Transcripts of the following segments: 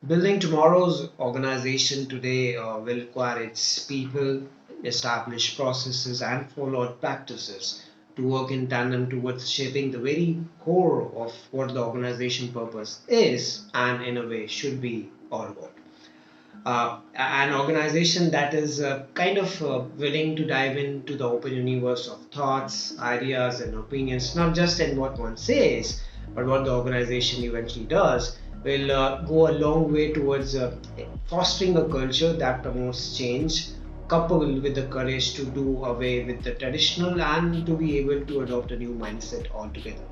Building tomorrow's organization today will require its people, establish processes, and followed practices to work in tandem towards shaping the very core of what the organization purpose is and, in a way, should be all about. An organization that is willing to dive into the open universe of thoughts, ideas, and opinions, not just in what one says, but what the organization eventually does, will go a long way towards fostering a culture that promotes change, coupled with the courage to do away with the traditional and to be able to adopt a new mindset altogether.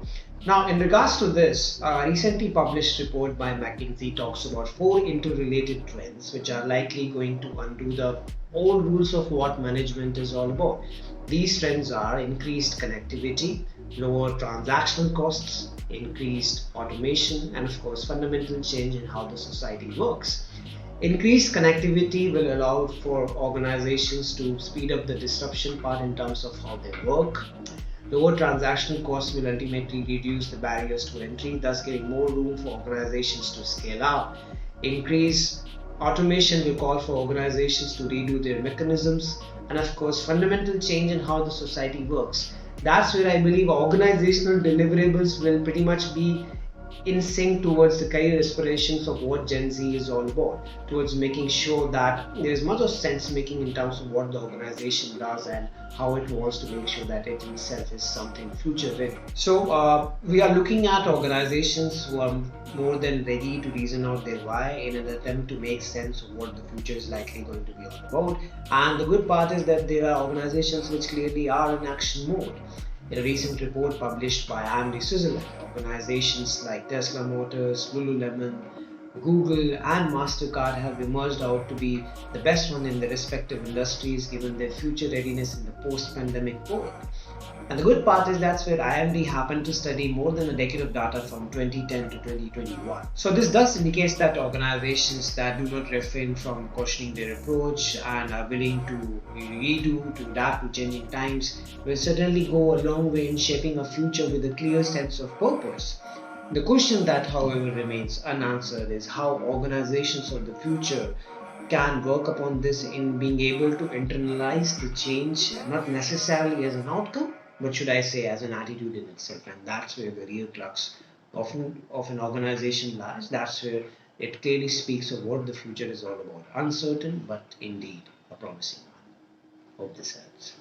Now, in regards to this, a recently published report by McKinsey talks about four interrelated trends which are likely going to undo the old rules of what management is all about. These trends are increased connectivity, lower transactional costs, increased automation, and of course, fundamental change in how the society works. Increased connectivity will allow for organizations to speed up the disruption part in terms of how they work. Lower transactional costs will ultimately reduce the barriers to entry, thus giving more room for organizations to scale up. Increased automation will call for organizations to redo their mechanisms, and of course, fundamental change in how the society works. That's where I believe organizational deliverables will pretty much be in sync towards the career aspirations of what Gen Z is all about, towards making sure that there is much of sense making in terms of what the organization does and how it wants to make sure that it itself is something future ready. So, we are looking at organizations who are more than ready to reason out their why in an attempt to make sense of what the future is likely going to be all about. And the good part is that there are organizations which clearly are in action mode. In a recent report published by AMD Switzerland, organizations like Tesla Motors, Lululemon, Google, and MasterCard have emerged out to be the best one in their respective industries given their future readiness in the post pandemic world. And the good part is that's where IMD happened to study more than a decade of data from 2010 to 2021. So this does indicate that organizations that do not refrain from questioning their approach and are willing to redo, to adapt to changing times will certainly go a long way in shaping a future with a clear sense of purpose. The question that, however, remains unanswered is how organizations of the future can work upon this in being able to internalize the change, not necessarily as an outcome, but should I say as an attitude in itself. And that's where the real crux of an organization lies. That's where it clearly speaks of what the future is all about. Uncertain, but indeed a promising one. Hope this helps.